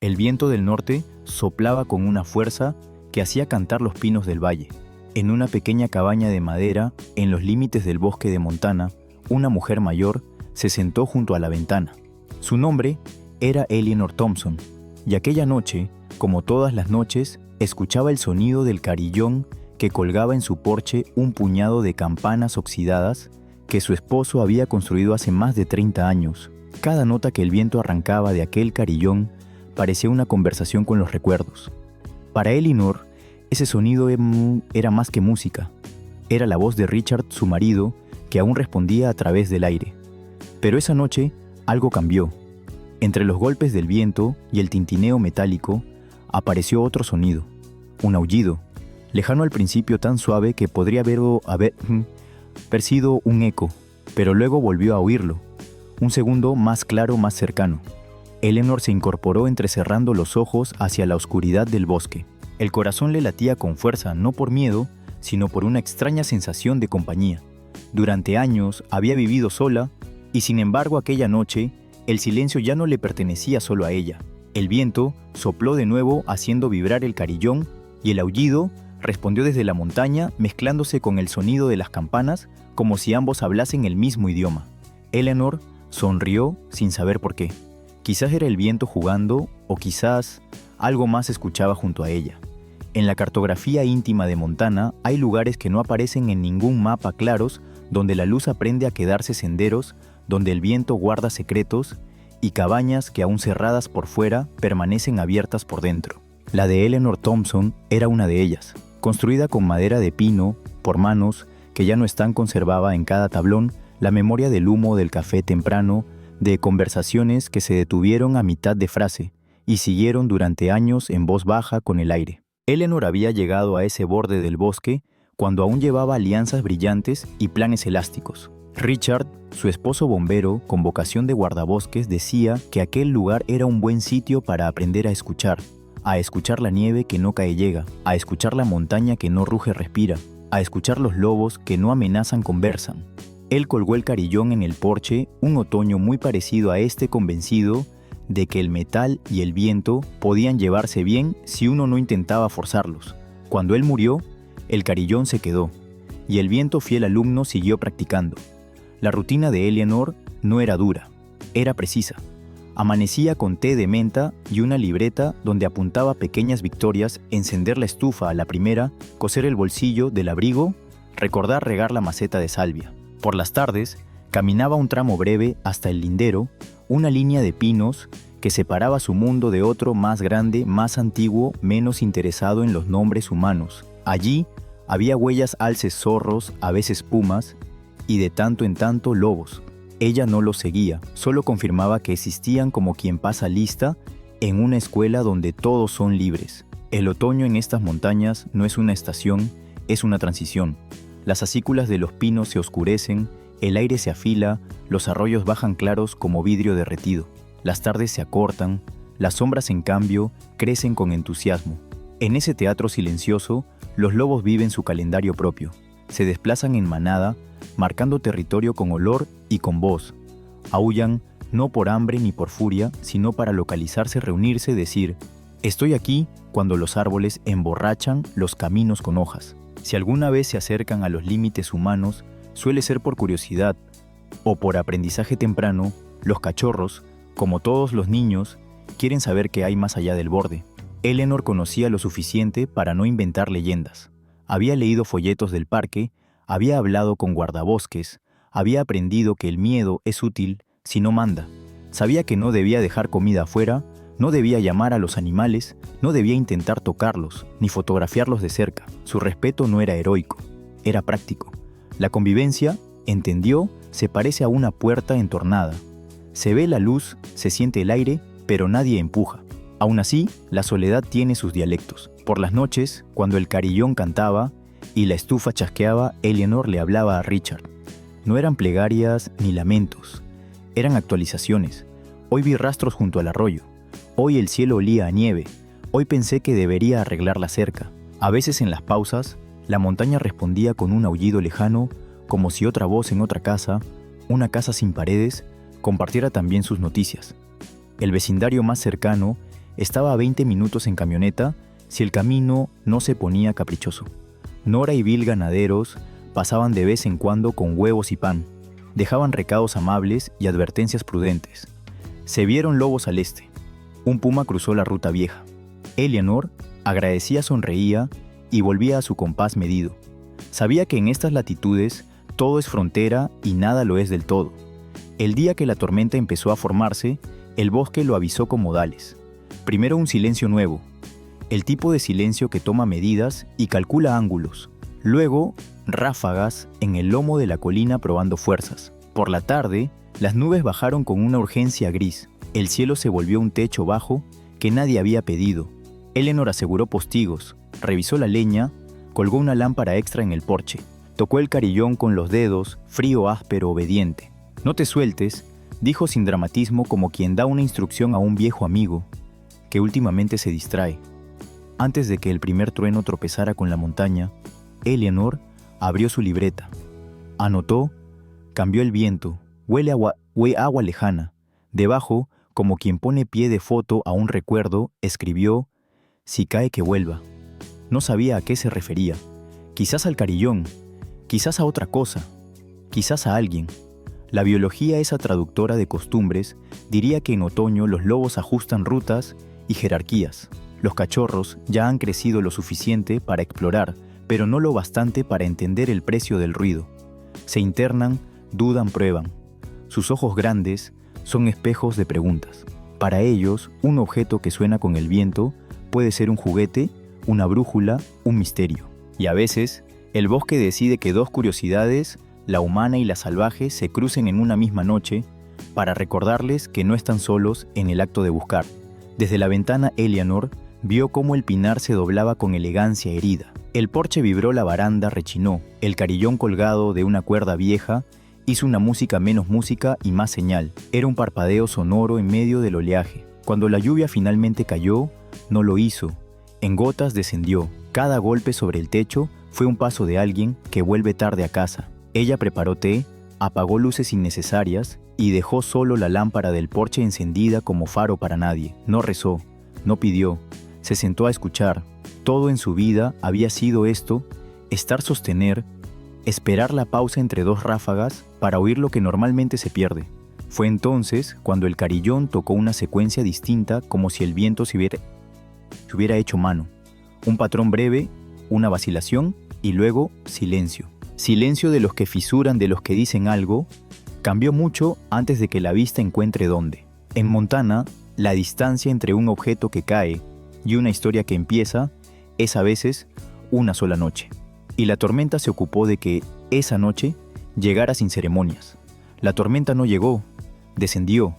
El viento del norte soplaba con una fuerza que hacía cantar los pinos del valle. En una pequeña cabaña de madera, en los límites del bosque de Montana, una mujer mayor se sentó junto a la ventana. Su nombre era Eleanor Thompson, y aquella noche, como todas las noches, escuchaba el sonido del carillón que colgaba en su porche un puñado de campanas oxidadas que su esposo había construido hace más de 30 años. Cada nota que el viento arrancaba de aquel carillón parecía una conversación con los recuerdos. Para Eleanor, ese sonido era más que música. Era la voz de Richard, su marido, que aún respondía a través del aire. Pero esa noche algo cambió. Entre los golpes del viento y el tintineo metálico, apareció otro sonido, un aullido, lejano al principio tan suave que podría haber sido un eco, pero luego volvió a oírlo, un segundo más claro, más cercano. Eleanor se incorporó entrecerrando los ojos hacia la oscuridad del bosque. El corazón le latía con fuerza, no por miedo, sino por una extraña sensación de compañía. Durante años había vivido sola, y sin embargo aquella noche, el silencio ya no le pertenecía solo a ella. El viento sopló de nuevo haciendo vibrar el carillón, y el aullido respondió desde la montaña mezclándose con el sonido de las campanas como si ambos hablasen el mismo idioma. Eleanor sonrió sin saber por qué. Quizás era el viento jugando, o quizás algo más escuchaba junto a ella. En la cartografía íntima de Montana hay lugares que no aparecen en ningún mapa claros, donde la luz aprende a quedarse senderos, donde el viento guarda secretos, y cabañas que aún cerradas por fuera permanecen abiertas por dentro. La de Eleanor Thompson era una de ellas, construida con madera de pino, por manos que ya no están. Conservaba en cada tablón la memoria del humo del café temprano, de conversaciones que se detuvieron a mitad de frase y siguieron durante años en voz baja con el aire. Eleanor había llegado a ese borde del bosque cuando aún llevaba alianzas brillantes y planes elásticos. Richard, su esposo bombero con vocación de guardabosques, decía que aquel lugar era un buen sitio para aprender a escuchar la nieve que no cae llega, a escuchar la montaña que no ruge respira, a escuchar los lobos que no amenazan conversan. Él colgó el carillón en el porche un otoño muy parecido a este, convencido de que el metal y el viento podían llevarse bien si uno no intentaba forzarlos. Cuando él murió, el carillón se quedó, y el viento, fiel alumno, siguió practicando. La rutina de Eleanor no era dura, era precisa. Amanecía con té de menta y una libreta donde apuntaba pequeñas victorias: encender la estufa a la primera, coser el bolsillo del abrigo, recordar regar la maceta de salvia. Por las tardes, caminaba un tramo breve hasta el lindero, una línea de pinos que separaba su mundo de otro más grande, más antiguo, menos interesado en los nombres humanos. Allí había huellas, alces, zorros, a veces pumas, y de tanto en tanto lobos. Ella no los seguía, solo confirmaba que existían como quien pasa lista en una escuela donde todos son libres. El otoño en estas montañas no es una estación, es una transición. Las acículas de los pinos se oscurecen, el aire se afila, los arroyos bajan claros como vidrio derretido. Las tardes se acortan, las sombras en cambio crecen con entusiasmo. En ese teatro silencioso, los lobos viven su calendario propio. Se desplazan en manada, marcando territorio con olor y con voz. Aúllan no por hambre ni por furia, sino para localizarse, reunirse, decir: estoy aquí, cuando los árboles emborrachan los caminos con hojas. Si alguna vez se acercan a los límites humanos, suele ser por curiosidad o por aprendizaje temprano. Los cachorros, como todos los niños, quieren saber qué hay más allá del borde. Eleanor conocía lo suficiente para no inventar leyendas. Había leído folletos del parque, había hablado con guardabosques, había aprendido que el miedo es útil si no manda. Sabía que no debía dejar comida afuera, no debía llamar a los animales, no debía intentar tocarlos, ni fotografiarlos de cerca. Su respeto no era heroico, era práctico. La convivencia, entendió, se parece a una puerta entornada. Se ve la luz, se siente el aire, pero nadie empuja. Aún así, la soledad tiene sus dialectos. Por las noches, cuando el carillón cantaba y la estufa chasqueaba, Eleanor le hablaba a Richard. No eran plegarias ni lamentos, eran actualizaciones. Hoy vi rastros junto al arroyo. Hoy el cielo olía a nieve. Hoy pensé que debería arreglar la cerca. A veces en las pausas, la montaña respondía con un aullido lejano, como si otra voz en otra casa, una casa sin paredes, compartiera también sus noticias. El vecindario más cercano estaba a 20 minutos en camioneta si el camino no se ponía caprichoso. Nora y Bill, ganaderos, pasaban de vez en cuando con huevos y pan. Dejaban recados amables y advertencias prudentes. Se vieron lobos al este. Un puma cruzó la ruta vieja. Eleanor, agradecida, sonreía y volvía a su compás medido. Sabía que en estas latitudes todo es frontera y nada lo es del todo. El día que la tormenta empezó a formarse, el bosque lo avisó con modales. Primero un silencio nuevo, el tipo de silencio que toma medidas y calcula ángulos. Luego, ráfagas en el lomo de la colina probando fuerzas. Por la tarde, las nubes bajaron con una urgencia gris. El cielo se volvió un techo bajo que nadie había pedido. Eleanor aseguró postigos, revisó la leña, colgó una lámpara extra en el porche. Tocó el carillón con los dedos, frío, áspero, obediente. «No te sueltes», dijo sin dramatismo, como quien da una instrucción a un viejo amigo que últimamente se distrae. Antes de que el primer trueno tropezara con la montaña, Eleanor abrió su libreta. Anotó: cambió el viento, huele agua lejana. Debajo, como quien pone pie de foto a un recuerdo, escribió: si cae que vuelva. No sabía a qué se refería. Quizás al carillón, quizás a otra cosa, quizás a alguien. La biología, esa traductora de costumbres, diría que en otoño los lobos ajustan rutas y jerarquías. Los cachorros ya han crecido lo suficiente para explorar, pero no lo bastante para entender el precio del ruido. Se internan, dudan, prueban. Sus ojos grandes son espejos de preguntas. Para ellos, un objeto que suena con el viento puede ser un juguete, una brújula, un misterio. Y a veces, el bosque decide que dos curiosidades, la humana y la salvaje, se crucen en una misma noche para recordarles que no están solos en el acto de buscar. Desde la ventana, Eleanor vio cómo el pinar se doblaba con elegancia herida. El porche vibró, la baranda rechinó, el carillón colgado de una cuerda vieja hizo una música menos música y más señal. Era un parpadeo sonoro en medio del oleaje. Cuando la lluvia finalmente cayó, no lo hizo. En gotas descendió. Cada golpe sobre el techo fue un paso de alguien que vuelve tarde a casa. Ella preparó té, apagó luces innecesarias y dejó solo la lámpara del porche encendida como faro para nadie. No rezó, no pidió, se sentó a escuchar. Todo en su vida había sido esto: estar, sostener, esperar la pausa entre dos ráfagas para oír lo que normalmente se pierde. Fue entonces cuando el carillón tocó una secuencia distinta, como si el viento se hubiera hecho mano. Un patrón breve, una vacilación y luego silencio. Silencio de los que fisuran, de los que dicen algo. Cambió mucho antes de que la vista encuentre dónde. En Montana, la distancia entre un objeto que cae y una historia que empieza es a veces una sola noche. Y la tormenta se ocupó de que esa noche llegara sin ceremonias. La tormenta no llegó, descendió.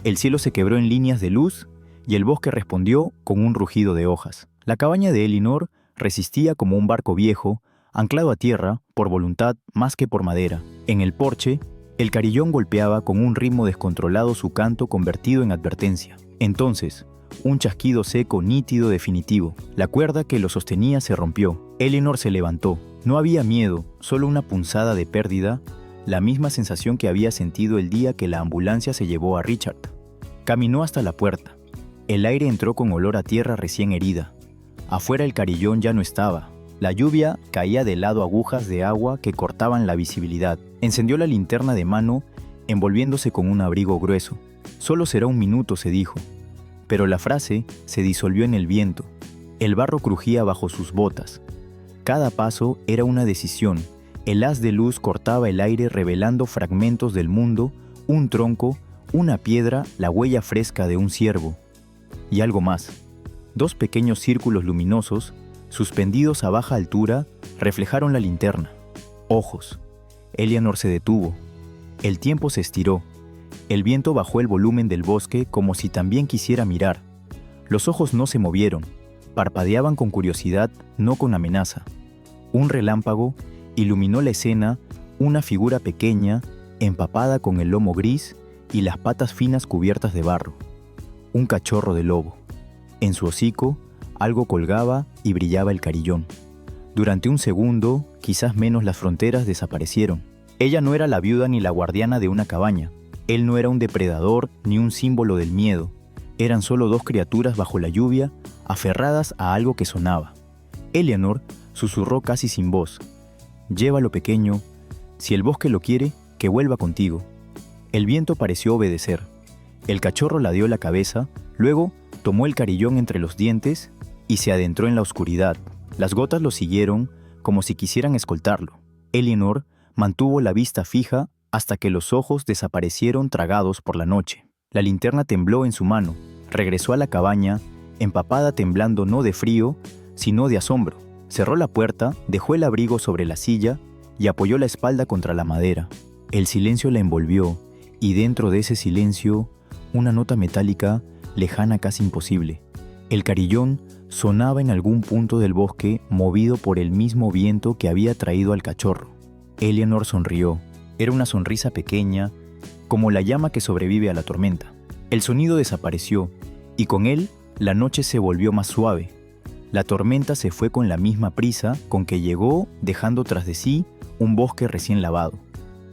El cielo se quebró en líneas de luz y el bosque respondió con un rugido de hojas. La cabaña de Eleanor resistía como un barco viejo, anclado a tierra por voluntad más que por madera. En el porche, el carillón golpeaba con un ritmo descontrolado su canto convertido en advertencia. Entonces, un chasquido seco, nítido, definitivo. La cuerda que lo sostenía se rompió. Eleanor se levantó. No había miedo, solo una punzada de pérdida, la misma sensación que había sentido el día que la ambulancia se llevó a Richard. Caminó hasta la puerta. El aire entró con olor a tierra recién herida. Afuera el carillón ya no estaba. La lluvia caía de lado, agujas de agua que cortaban la visibilidad. Encendió la linterna de mano, envolviéndose con un abrigo grueso. Solo será un minuto, se dijo. Pero la frase se disolvió en el viento. El barro crujía bajo sus botas. Cada paso era una decisión. El haz de luz cortaba el aire revelando fragmentos del mundo, un tronco, una piedra, la huella fresca de un ciervo. Y algo más. Dos pequeños círculos luminosos, suspendidos a baja altura, reflejaron la linterna. Ojos. Eleanor se detuvo. El tiempo se estiró. El viento bajó el volumen del bosque como si también quisiera mirar. Los ojos no se movieron. Parpadeaban con curiosidad, no con amenaza. Un relámpago iluminó la escena, una figura pequeña, empapada con el lomo gris y las patas finas cubiertas de barro. Un cachorro de lobo. En su hocico, algo colgaba y brillaba el carillón. Durante un segundo, quizás menos, las fronteras desaparecieron. Ella no era la viuda ni la guardiana de una cabaña. Él no era un depredador ni un símbolo del miedo. Eran solo dos criaturas bajo la lluvia, aferradas a algo que sonaba. Eleanor susurró casi sin voz: «Llévalo, pequeño. Si el bosque lo quiere, que vuelva contigo». El viento pareció obedecer. El cachorro ladeó la cabeza, luego tomó el carillón entre los dientes y se adentró en la oscuridad. Las gotas lo siguieron como si quisieran escoltarlo. Eleanor mantuvo la vista fija hasta que los ojos desaparecieron tragados por la noche. La linterna tembló en su mano. Regresó a la cabaña, empapada, temblando no de frío, sino de asombro. Cerró la puerta, dejó el abrigo sobre la silla y apoyó la espalda contra la madera. El silencio la envolvió, y dentro de ese silencio, una nota metálica, lejana, casi imposible. El carillón sonaba en algún punto del bosque, movido por el mismo viento que había traído al cachorro. Eleanor sonrió. Era una sonrisa pequeña, como la llama que sobrevive a la tormenta. El sonido desapareció, y con él la noche se volvió más suave. La tormenta se fue con la misma prisa con que llegó, dejando tras de sí un bosque recién lavado.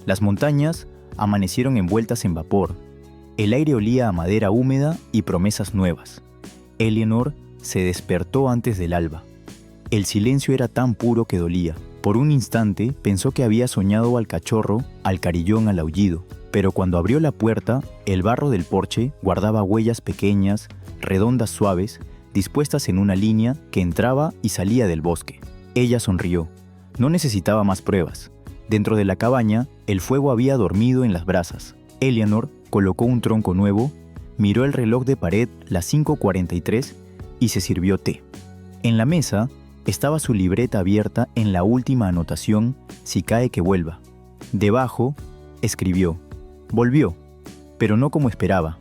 Las montañas amanecieron envueltas en vapor. El aire olía a madera húmeda y promesas nuevas. Eleanor se despertó antes del alba. El silencio era tan puro que dolía. Por un instante pensó que había soñado al cachorro, al carillón, al aullido. Pero cuando abrió la puerta, el barro del porche guardaba huellas pequeñas, redondas, suaves, dispuestas en una línea que entraba y salía del bosque. Ella sonrió. No necesitaba más pruebas. Dentro de la cabaña, el fuego había dormido en las brasas. Eleanor colocó un tronco nuevo, miró el reloj de pared, las 5:43, y se sirvió té. En la mesa estaba su libreta abierta en la última anotación: si cae, que vuelva. Debajo escribió: volvió, pero no como esperaba.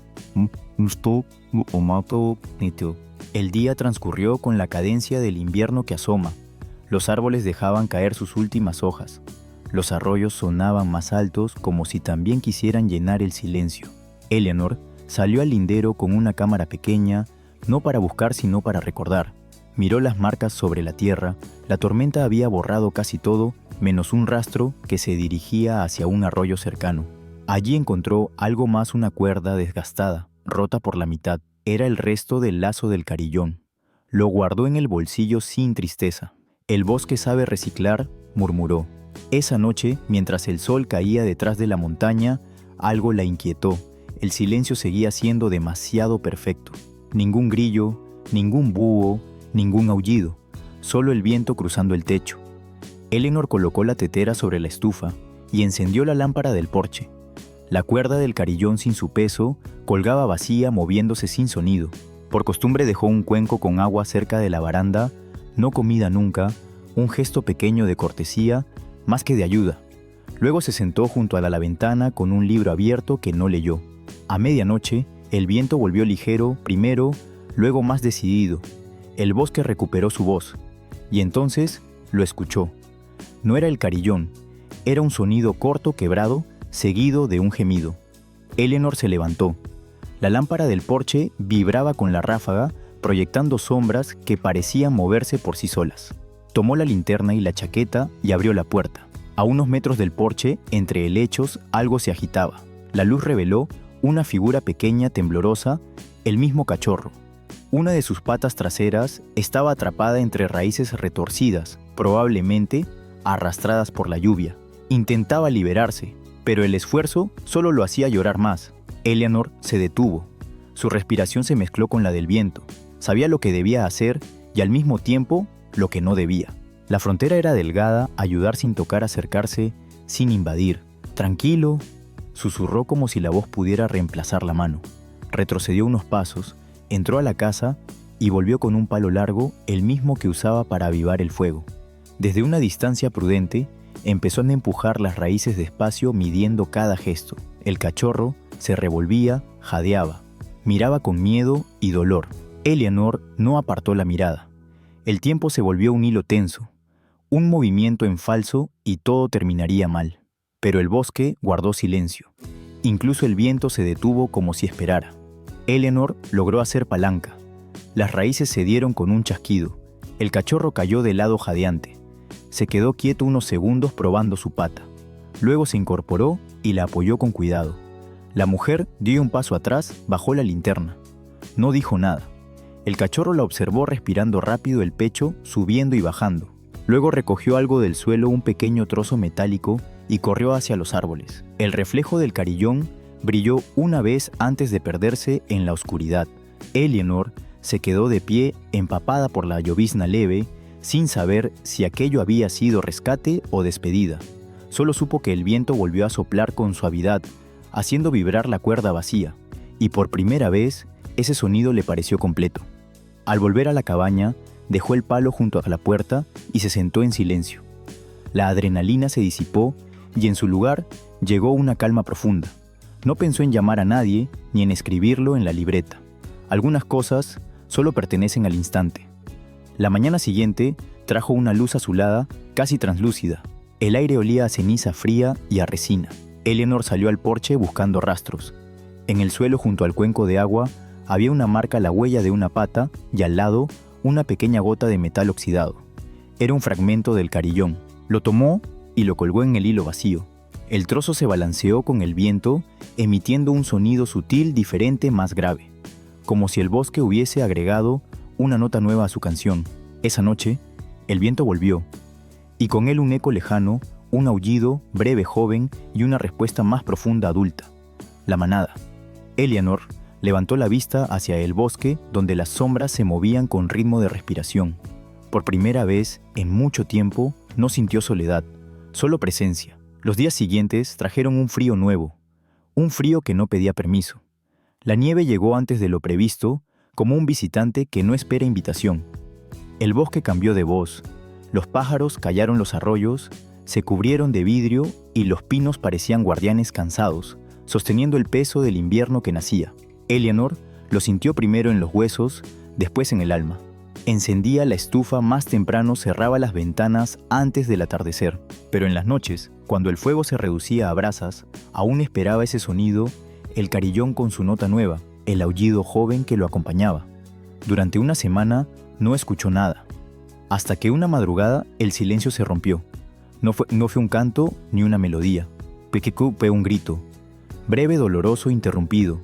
El día transcurrió con la cadencia del invierno que asoma. Los árboles dejaban caer sus últimas hojas. Los arroyos sonaban más altos, como si también quisieran llenar el silencio. Eleanor salió al lindero con una cámara pequeña, no para buscar sino para recordar. Miró las marcas sobre la tierra. La tormenta había borrado casi todo, menos un rastro que se dirigía hacia un arroyo cercano. Allí encontró algo más: una cuerda desgastada, rota por la mitad. Era el resto del lazo del carillón. Lo guardó en el bolsillo sin tristeza. «El bosque sabe reciclar», murmuró. Esa noche, mientras el sol caía detrás de la montaña, algo la inquietó. El silencio seguía siendo demasiado perfecto. Ningún grillo, ningún búho, ningún aullido. Solo el viento cruzando el techo. Eleanor colocó la tetera sobre la estufa y encendió la lámpara del porche. La cuerda del carillón, sin su peso, colgaba vacía, moviéndose sin sonido. Por costumbre dejó un cuenco con agua cerca de la baranda, no comida nunca, un gesto pequeño de cortesía, más que de ayuda. Luego se sentó junto a la ventana con un libro abierto que no leyó. A medianoche, el viento volvió ligero, primero, luego más decidido. El bosque recuperó su voz, y entonces lo escuchó. No era el carillón, era un sonido corto, quebrado, seguido de un gemido. Eleanor se levantó. La lámpara del porche vibraba con la ráfaga, proyectando sombras que parecían moverse por sí solas. Tomó la linterna y la chaqueta y abrió la puerta. A unos metros del porche, entre helechos, algo se agitaba. La luz reveló una figura pequeña, temblorosa, el mismo cachorro. Una de sus patas traseras estaba atrapada entre raíces retorcidas, probablemente arrastradas por la lluvia. Intentaba liberarse, pero el esfuerzo solo lo hacía llorar más. Eleanor se detuvo. Su respiración se mezcló con la del viento. Sabía lo que debía hacer y al mismo tiempo lo que no debía. La frontera era delgada: ayudar sin tocar, acercarse sin invadir. «Tranquilo», susurró como si la voz pudiera reemplazar la mano. Retrocedió unos pasos, entró a la casa y volvió con un palo largo, el mismo que usaba para avivar el fuego. Desde una distancia prudente, empezó a empujar las raíces despacio, midiendo cada gesto. El cachorro se revolvía, jadeaba, miraba con miedo y dolor. Eleanor no apartó la mirada. El tiempo se volvió un hilo tenso, un movimiento en falso y todo terminaría mal. Pero el bosque guardó silencio. Incluso el viento se detuvo como si esperara. Eleanor logró hacer palanca. Las raíces cedieron con un chasquido. El cachorro cayó de lado jadeante. Se quedó quieto unos segundos probando su pata. Luego se incorporó y la apoyó con cuidado. La mujer dio un paso atrás, bajó la linterna. No dijo nada. El cachorro la observó respirando rápido el pecho, subiendo y bajando. Luego recogió algo del suelo, un pequeño trozo metálico, y corrió hacia los árboles. El reflejo del carillón brilló una vez antes de perderse en la oscuridad. Eleanor se quedó de pie, empapada por la llovizna leve, sin saber si aquello había sido rescate o despedida. Solo supo que el viento volvió a soplar con suavidad, haciendo vibrar la cuerda vacía, y por primera vez ese sonido le pareció completo. Al volver a la cabaña, dejó el palo junto a la puerta y se sentó en silencio. La adrenalina se disipó y en su lugar llegó una calma profunda. No pensó en llamar a nadie ni en escribirlo en la libreta. Algunas cosas solo pertenecen al instante. La mañana siguiente trajo una luz azulada, casi translúcida. El aire olía a ceniza fría y a resina. Eleanor salió al porche buscando rastros. En el suelo junto al cuenco de agua había una marca, la huella de una pata, y al lado una pequeña gota de metal oxidado. Era un fragmento del carillón. Lo tomó y lo colgó en el hilo vacío. El trozo se balanceó con el viento, emitiendo un sonido sutil, diferente, más grave, como si el bosque hubiese agregado una nota nueva a su canción. Esa noche, el viento volvió, y con él un eco lejano, un aullido, breve, joven, y una respuesta más profunda, adulta. La manada. Eleanor levantó la vista hacia el bosque, donde las sombras se movían con ritmo de respiración. Por primera vez en mucho tiempo, no sintió soledad, solo presencia. Los días siguientes trajeron un frío nuevo, un frío que no pedía permiso. La nieve llegó antes de lo previsto, como un visitante que no espera invitación. El bosque cambió de voz, los pájaros callaron los arroyos, se cubrieron de vidrio y los pinos parecían guardianes cansados, sosteniendo el peso del invierno que nacía. Eleanor lo sintió primero en los huesos, después en el alma. Encendía la estufa más temprano, cerraba las ventanas antes del atardecer. Pero en las noches, cuando el fuego se reducía a brasas, aún esperaba ese sonido, el carillón con su nota nueva, el aullido joven que lo acompañaba. Durante una semana no escuchó nada, hasta que una madrugada el silencio se rompió. No fue un canto ni una melodía. Fue un grito, breve, doloroso, interrumpido.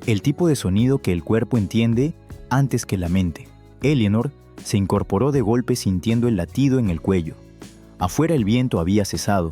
El tipo de sonido que el cuerpo entiende antes que la mente. Eleanor se incorporó de golpe sintiendo el latido en el cuello. Afuera el viento había cesado.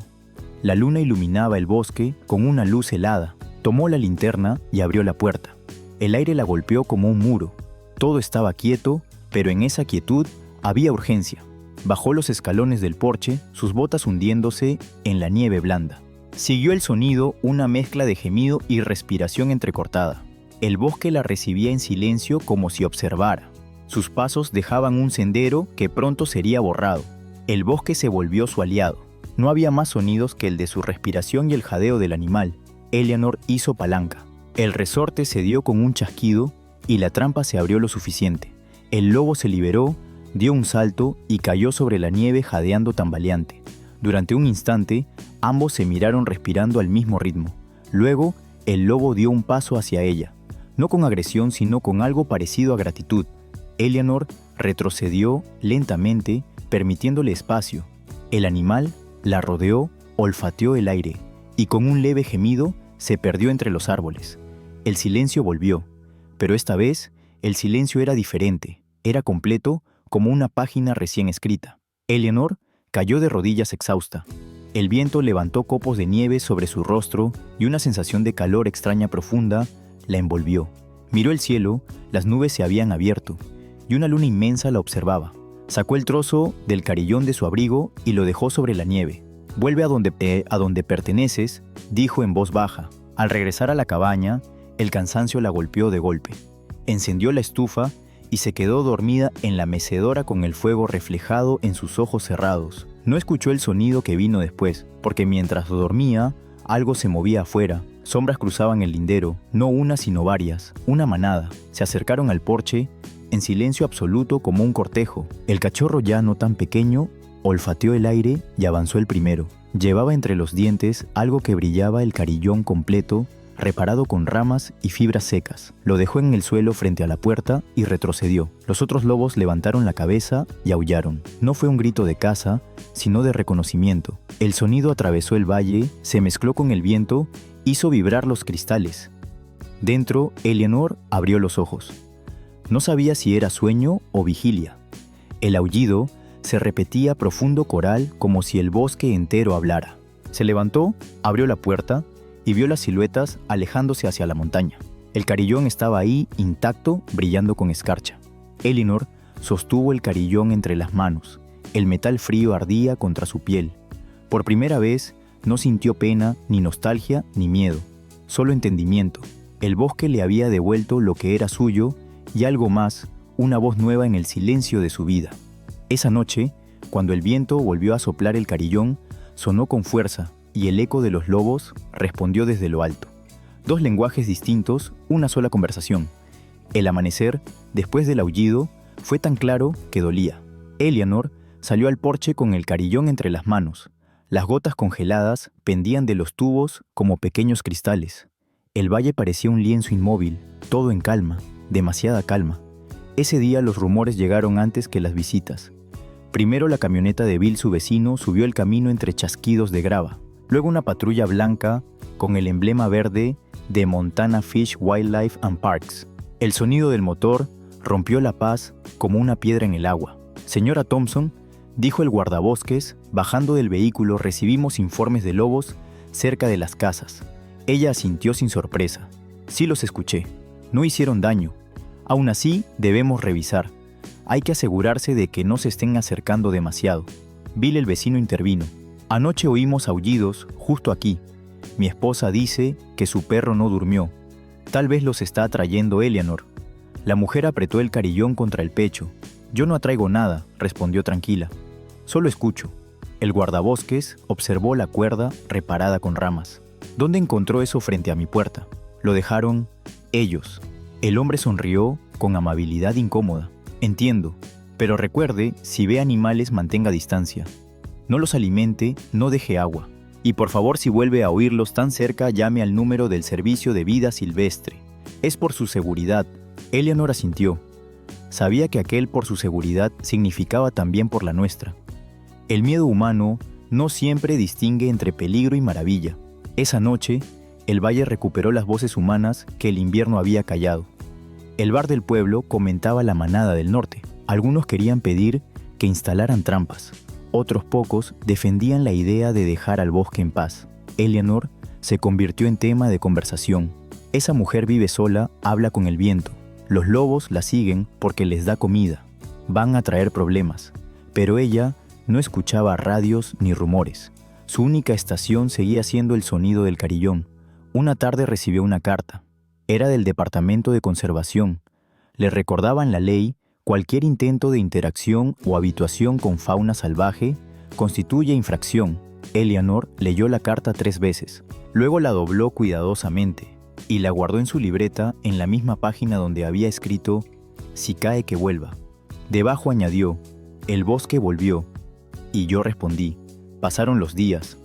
La luna iluminaba el bosque con una luz helada. Tomó la linterna y abrió la puerta. El aire la golpeó como un muro. Todo estaba quieto, pero en esa quietud había urgencia. Bajó los escalones del porche, sus botas hundiéndose en la nieve blanda. Siguió el sonido, una mezcla de gemido y respiración entrecortada. El bosque la recibía en silencio como si observara. Sus pasos dejaban un sendero que pronto sería borrado. El bosque se volvió su aliado. No había más sonidos que el de su respiración y el jadeo del animal. Eleanor hizo palanca. El resorte se dio con un chasquido y la trampa se abrió lo suficiente. El lobo se liberó, dio un salto y cayó sobre la nieve jadeando tambaleante. Durante un instante, ambos se miraron respirando al mismo ritmo. Luego, el lobo dio un paso hacia ella. No con agresión, sino con algo parecido a gratitud. Eleanor retrocedió lentamente, permitiéndole espacio. El animal la rodeó, olfateó el aire, y con un leve gemido se perdió entre los árboles. El silencio volvió, pero esta vez el silencio era diferente, era completo como una página recién escrita. Eleanor cayó de rodillas exhausta. El viento levantó copos de nieve sobre su rostro y una sensación de calor extraña profunda la envolvió. Miró el cielo, las nubes se habían abierto, y una luna inmensa la observaba. Sacó el trozo del carillón de su abrigo y lo dejó sobre la nieve. «Vuelve a donde perteneces», dijo en voz baja. Al regresar a la cabaña, el cansancio la golpeó de golpe. Encendió la estufa y se quedó dormida en la mecedora con el fuego reflejado en sus ojos cerrados. No escuchó el sonido que vino después, porque mientras dormía, algo se movía afuera. Sombras cruzaban el lindero, no una sino varias, una manada. Se acercaron al porche, en silencio absoluto como un cortejo. El cachorro, ya no tan pequeño, olfateó el aire y avanzó el primero. Llevaba entre los dientes algo que brillaba, el carillón completo, reparado con ramas y fibras secas. Lo dejó en el suelo frente a la puerta y retrocedió. Los otros lobos levantaron la cabeza y aullaron. No fue un grito de caza, sino de reconocimiento. El sonido atravesó el valle, se mezcló con el viento, hizo vibrar los cristales. Dentro, Eleanor abrió los ojos. No sabía si era sueño o vigilia. El aullido se repetía profundo coral como si el bosque entero hablara. Se levantó, abrió la puerta y vio las siluetas alejándose hacia la montaña. El carillón estaba ahí, intacto, brillando con escarcha. Elinor sostuvo el carillón entre las manos. El metal frío ardía contra su piel. Por primera vez no sintió pena, ni nostalgia, ni miedo. Solo entendimiento. El bosque le había devuelto lo que era suyo y algo más, una voz nueva en el silencio de su vida. Esa noche, cuando el viento volvió a soplar el carillón, sonó con fuerza y el eco de los lobos respondió desde lo alto. Dos lenguajes distintos, una sola conversación. El amanecer, después del aullido, fue tan claro que dolía. Eleanor salió al porche con el carillón entre las manos. Las gotas congeladas pendían de los tubos como pequeños cristales. El valle parecía un lienzo inmóvil, todo en calma, demasiada calma. Ese día los rumores llegaron antes que las visitas. Primero la camioneta de Bill, su vecino, subió el camino entre chasquidos de grava. Luego una patrulla blanca con el emblema verde de Montana Fish, Wildlife and Parks. El sonido del motor rompió la paz como una piedra en el agua. Señora Thompson, dijo el guardabosques, bajando del vehículo recibimos informes de lobos cerca de las casas. Ella asintió sin sorpresa. Sí los escuché. No hicieron daño. Aún así, debemos revisar. Hay que asegurarse de que no se estén acercando demasiado. Bill, el vecino, intervino. Anoche oímos aullidos justo aquí. Mi esposa dice que su perro no durmió. Tal vez los está atrayendo Eleanor. La mujer apretó el carillón contra el pecho. Yo no atraigo nada, respondió tranquila. Solo escucho. El guardabosques observó la cuerda reparada con ramas. ¿Dónde encontró eso frente a mi puerta? Lo dejaron ellos. El hombre sonrió con amabilidad incómoda. Entiendo, pero recuerde, si ve animales mantenga distancia. No los alimente, no deje agua. Y por favor, si vuelve a oírlos tan cerca, llame al número del Servicio de Vida Silvestre. Es por su seguridad. Eleanor asintió. Sabía que aquel por su seguridad significaba también por la nuestra. El miedo humano no siempre distingue entre peligro y maravilla. Esa noche, el valle recuperó las voces humanas que el invierno había callado. El bar del pueblo comentaba la manada del norte. Algunos querían pedir que instalaran trampas. Otros pocos defendían la idea de dejar al bosque en paz. Eleanor se convirtió en tema de conversación. Esa mujer vive sola, habla con el viento. Los lobos la siguen porque les da comida. Van a traer problemas. Pero ella no escuchaba radios ni rumores. Su única estación seguía siendo el sonido del carillón. Una tarde recibió una carta. Era del Departamento de Conservación. Le recordaban la ley. Cualquier intento de interacción o habituación con fauna salvaje constituye infracción. Eleanor leyó la carta 3 veces. Luego la dobló cuidadosamente y la guardó en su libreta en la misma página donde había escrito «Si cae que vuelva». Debajo añadió «El bosque volvió». Y yo respondí «Pasaron los días.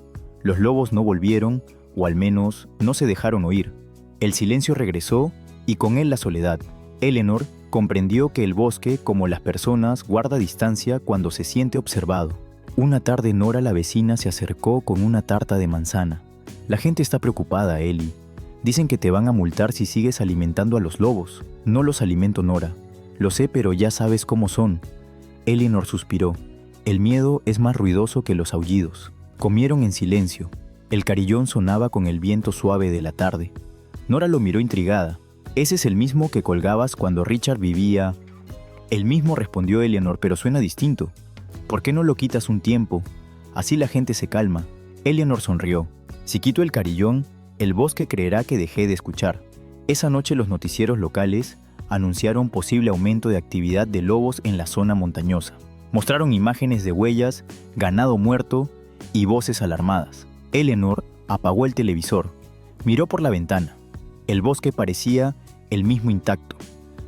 Los lobos no volvieron, o al menos no se dejaron oír». El silencio regresó y con él la soledad. Eleanor comprendió que el bosque, como las personas, guarda distancia cuando se siente observado. Una tarde Nora, la vecina, se acercó con una tarta de manzana. La gente está preocupada, Eli. Dicen que te van a multar si sigues alimentando a los lobos. No los alimento, Nora. Lo sé, pero ya sabes cómo son. Eleanor suspiró. El miedo es más ruidoso que los aullidos. Comieron en silencio. El carillón sonaba con el viento suave de la tarde. Nora lo miró intrigada. «Ese es el mismo que colgabas cuando Richard vivía». «El mismo», respondió Eleanor, «pero suena distinto. ¿Por qué no lo quitas un tiempo? Así la gente se calma». Eleanor sonrió. «Si quito el carillón, el bosque creerá que dejé de escuchar». Esa noche los noticieros locales anunciaron posible aumento de actividad de lobos en la zona montañosa. Mostraron imágenes de huellas, ganado muerto y voces alarmadas. Eleanor apagó el televisor. Miró por la ventana. El bosque parecía el mismo intacto.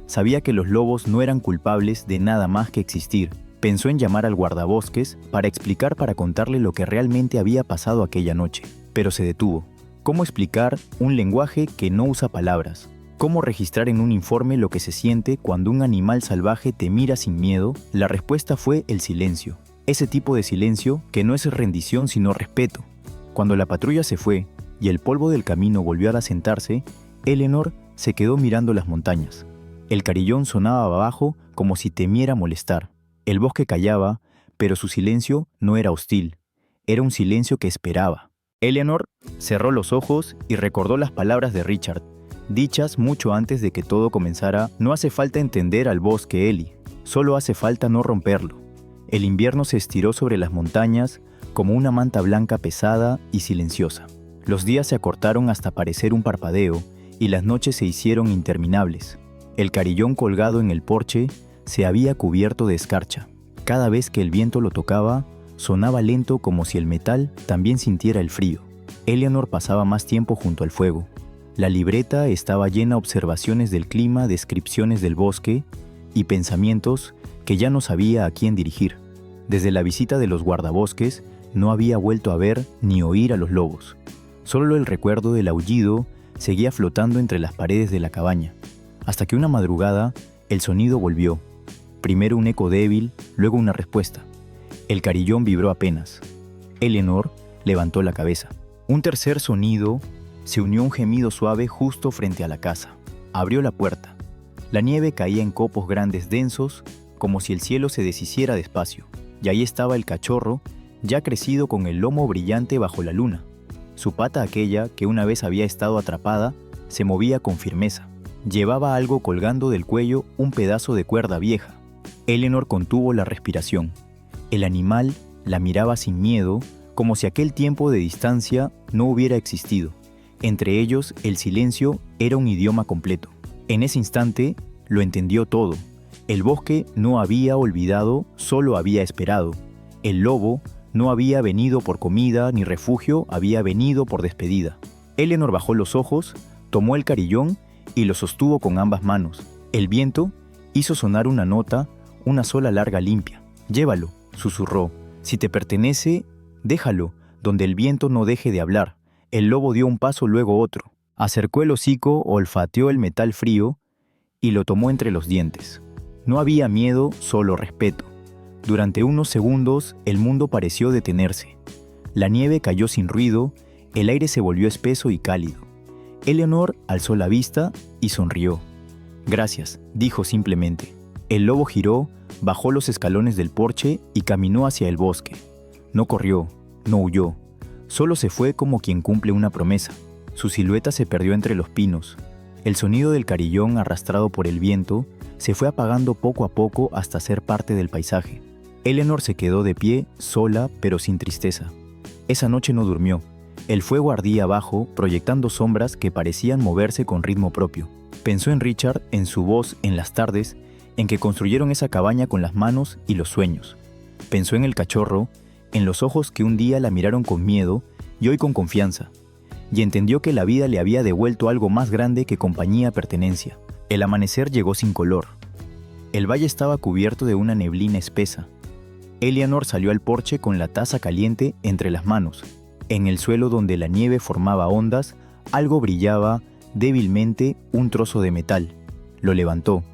Sabía que los lobos no eran culpables de nada más que existir. Pensó en llamar al guardabosques para contarle lo que realmente había pasado aquella noche. Pero se detuvo. ¿Cómo explicar un lenguaje que no usa palabras? ¿Cómo registrar en un informe lo que se siente cuando un animal salvaje te mira sin miedo? La respuesta fue el silencio. Ese tipo de silencio que no es rendición sino respeto. Cuando la patrulla se fue y el polvo del camino volvió a asentarse, Eleanor se quedó mirando las montañas. El carillón sonaba bajo como si temiera molestar. El bosque callaba, pero su silencio no era hostil. Era un silencio que esperaba. Eleanor cerró los ojos y recordó las palabras de Richard, dichas mucho antes de que todo comenzara. No hace falta entender al bosque, Ellie. Solo hace falta no romperlo. El invierno se estiró sobre las montañas como una manta blanca pesada y silenciosa. Los días se acortaron hasta parecer un parpadeo y las noches se hicieron interminables. El carillón colgado en el porche se había cubierto de escarcha. Cada vez que el viento lo tocaba, sonaba lento como si el metal también sintiera el frío. Eleanor pasaba más tiempo junto al fuego. La libreta estaba llena de observaciones del clima, descripciones del bosque y pensamientos que ya no sabía a quién dirigir. Desde la visita de los guardabosques, no había vuelto a ver ni oír a los lobos. Solo el recuerdo del aullido seguía flotando entre las paredes de la cabaña, hasta que una madrugada el sonido volvió. Primero un eco débil, luego una respuesta. El carillón vibró apenas. Eleanor levantó la cabeza. Un tercer sonido se unió a un gemido suave justo frente a la casa. Abrió la puerta. La nieve caía en copos grandes densos, como si el cielo se deshiciera despacio. Y ahí estaba el cachorro, ya crecido con el lomo brillante bajo la luna. Su pata aquella, que una vez había estado atrapada, se movía con firmeza. Llevaba algo colgando del cuello, un pedazo de cuerda vieja. Eleanor contuvo la respiración. El animal la miraba sin miedo, como si aquel tiempo de distancia no hubiera existido. Entre ellos, el silencio era un idioma completo. En ese instante, lo entendió todo. El bosque no había olvidado, solo había esperado. El lobo no había venido por comida ni refugio, había venido por despedida. Eleanor bajó los ojos, tomó el carillón y lo sostuvo con ambas manos. El viento hizo sonar una nota, una sola larga limpia. «Llévalo», susurró. «Si te pertenece, déjalo, donde el viento no deje de hablar». El lobo dio un paso, luego otro. Acercó el hocico, olfateó el metal frío y lo tomó entre los dientes. No había miedo, solo respeto. Durante unos segundos, el mundo pareció detenerse. La nieve cayó sin ruido, el aire se volvió espeso y cálido. Eleanor alzó la vista y sonrió. «Gracias», dijo simplemente. El lobo giró, bajó los escalones del porche y caminó hacia el bosque. No corrió, no huyó. Solo se fue como quien cumple una promesa. Su silueta se perdió entre los pinos. El sonido del carillón arrastrado por el viento se fue apagando poco a poco hasta ser parte del paisaje. Eleanor se quedó de pie, sola pero sin tristeza. Esa noche no durmió. El fuego ardía abajo, proyectando sombras que parecían moverse con ritmo propio. Pensó en Richard, en su voz, en las tardes, en que construyeron esa cabaña con las manos y los sueños. Pensó en el cachorro, en los ojos que un día la miraron con miedo y hoy con confianza, y entendió que la vida le había devuelto algo más grande que compañía pertenencia. El amanecer llegó sin color. El valle estaba cubierto de una neblina espesa. Eleanor salió al porche con la taza caliente entre las manos. En el suelo donde la nieve formaba ondas, algo brillaba débilmente, un trozo de metal. Lo levantó.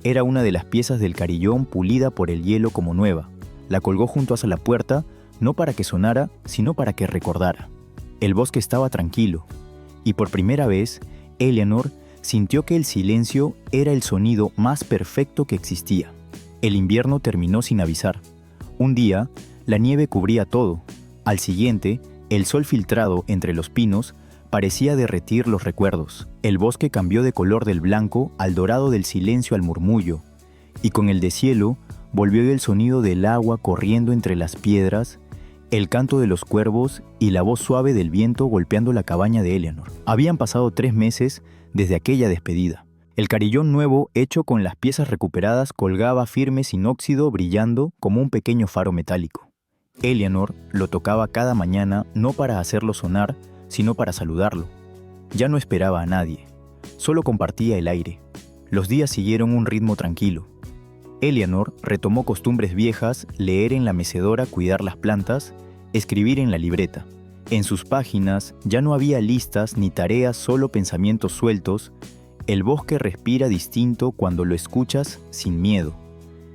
Era una de las piezas del carillón pulida por el hielo como nueva. La colgó junto hacia la puerta, no para que sonara, sino para que recordara. El bosque estaba tranquilo, y por primera vez, Eleanor sintió que el silencio era el sonido más perfecto que existía. El invierno terminó sin avisar. Un día, la nieve cubría todo. Al siguiente, el sol filtrado entre los pinos parecía derretir los recuerdos. El bosque cambió de color del blanco al dorado, del silencio al murmullo, y con el deshielo volvió el sonido del agua corriendo entre las piedras, el canto de los cuervos y la voz suave del viento golpeando la cabaña de Eleanor. Habían pasado 3 meses desde aquella despedida. El carillón nuevo, hecho con las piezas recuperadas, colgaba firme sin óxido, brillando como un pequeño faro metálico. Eleanor lo tocaba cada mañana, no para hacerlo sonar, sino para saludarlo. Ya no esperaba a nadie, solo compartía el aire. Los días siguieron un ritmo tranquilo. Eleanor retomó costumbres viejas, leer en la mecedora, cuidar las plantas, escribir en la libreta. En sus páginas ya no había listas ni tareas, solo pensamientos sueltos. El bosque respira distinto cuando lo escuchas sin miedo.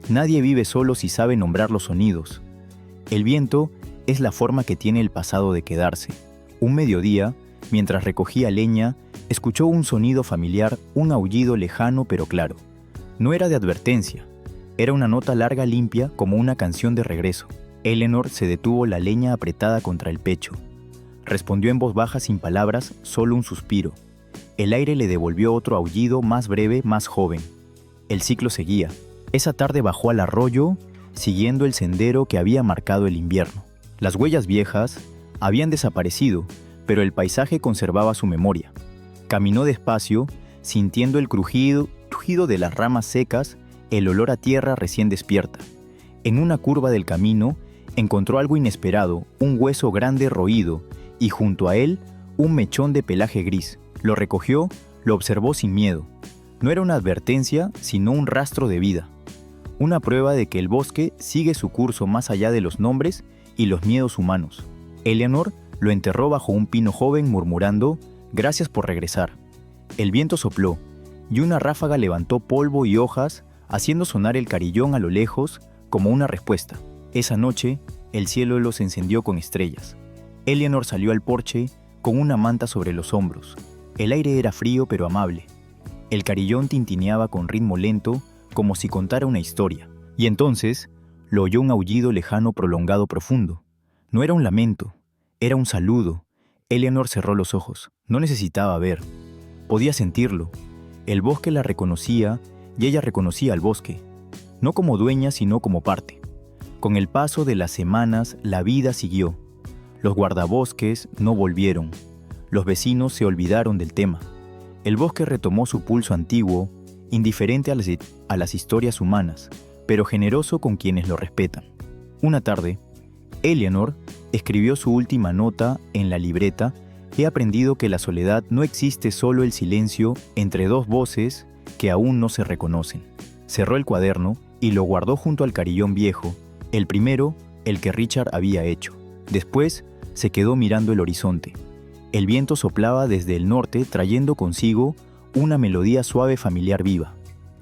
Nadie vive solo si sabe nombrar los sonidos. El viento es la forma que tiene el pasado de quedarse. Un mediodía, mientras recogía leña, escuchó un sonido familiar, un aullido lejano pero claro. No era de advertencia, era una nota larga limpia como una canción de regreso. Eleanor se detuvo, la leña apretada contra el pecho. Respondió en voz baja sin palabras, solo un suspiro. El aire le devolvió otro aullido más breve, más joven. El ciclo seguía. Esa tarde bajó al arroyo, siguiendo el sendero que había marcado el invierno. Las huellas viejas habían desaparecido, pero el paisaje conservaba su memoria. Caminó despacio, sintiendo el crujido de las ramas secas, el olor a tierra recién despierta. En una curva del camino, encontró algo inesperado, un hueso grande roído, y junto a él, un mechón de pelaje gris. Lo recogió, lo observó sin miedo. No era una advertencia, sino un rastro de vida. Una prueba de que el bosque sigue su curso más allá de los nombres y los miedos humanos. Eleanor lo enterró bajo un pino joven, murmurando: «Gracias por regresar». El viento sopló, y una ráfaga levantó polvo y hojas, haciendo sonar el carillón a lo lejos como una respuesta. Esa noche, el cielo los encendió con estrellas. Eleanor salió al porche con una manta sobre los hombros. El aire era frío pero amable. El carillón tintineaba con ritmo lento, como si contara una historia. Y entonces, lo oyó un aullido lejano, prolongado, profundo. No era un lamento, era un saludo. Eleanor cerró los ojos. No necesitaba ver. Podía sentirlo. El bosque la reconocía y ella reconocía al bosque. No como dueña, sino como parte. Con el paso de las semanas, la vida siguió. Los guardabosques no volvieron. Los vecinos se olvidaron del tema. El bosque retomó su pulso antiguo, indiferente a las historias humanas, pero generoso con quienes lo respetan. Una tarde, Eleanor escribió su última nota en la libreta: «He aprendido que la soledad no existe, solo el silencio entre dos voces que aún no se reconocen». Cerró el cuaderno y lo guardó junto al carillón viejo, el primero, el que Richard había hecho. Después, se quedó mirando el horizonte. El viento soplaba desde el norte, trayendo consigo una melodía suave, familiar, viva.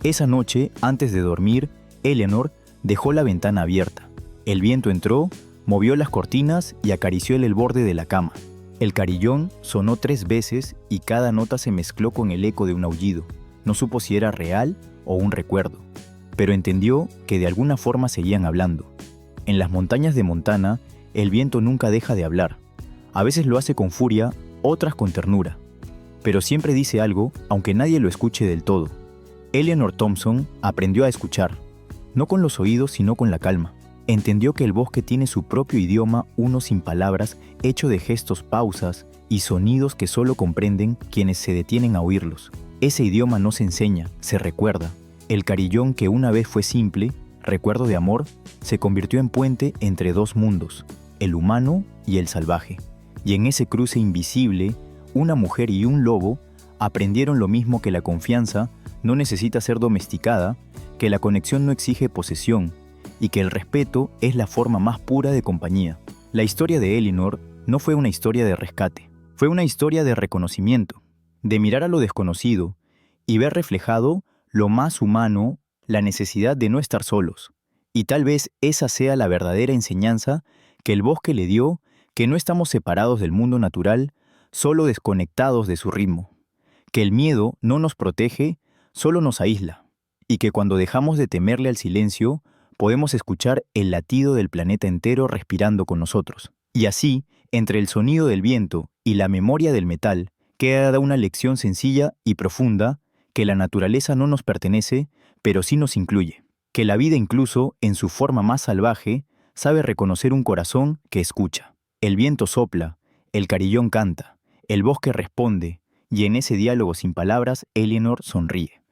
Esa noche, antes de dormir, Eleanor dejó la ventana abierta. El viento entró, movió las cortinas y acarició el borde de la cama. El carillón sonó 3 veces y cada nota se mezcló con el eco de un aullido. No supo si era real o un recuerdo, pero entendió que de alguna forma seguían hablando. En las montañas de Montana, el viento nunca deja de hablar. A veces lo hace con furia, otras con ternura. Pero siempre dice algo, aunque nadie lo escuche del todo. Eleanor Thompson aprendió a escuchar, no con los oídos, sino con la calma. Entendió que el bosque tiene su propio idioma, uno sin palabras, hecho de gestos, pausas y sonidos que solo comprenden quienes se detienen a oírlos. Ese idioma no se enseña, se recuerda. El carillón, que una vez fue simple, recuerdo de amor, se convirtió en puente entre dos mundos, el humano y el salvaje. Y en ese cruce invisible, una mujer y un lobo aprendieron lo mismo: que la confianza no necesita ser domesticada, que la conexión no exige posesión y que el respeto es la forma más pura de compañía. La historia de Eleanor no fue una historia de rescate, fue una historia de reconocimiento, de mirar a lo desconocido y ver reflejado lo más humano, la necesidad de no estar solos. Y tal vez esa sea la verdadera enseñanza que el bosque le dio, que no estamos separados del mundo natural, solo desconectados de su ritmo, que el miedo no nos protege, solo nos aísla, y que cuando dejamos de temerle al silencio, podemos escuchar el latido del planeta entero respirando con nosotros. Y así, entre el sonido del viento y la memoria del metal, queda una lección sencilla y profunda: que la naturaleza no nos pertenece, pero sí nos incluye, que la vida, incluso en su forma más salvaje, sabe reconocer un corazón que escucha. El viento sopla, el carillón canta, el bosque responde, y en ese diálogo sin palabras, Eleanor sonríe.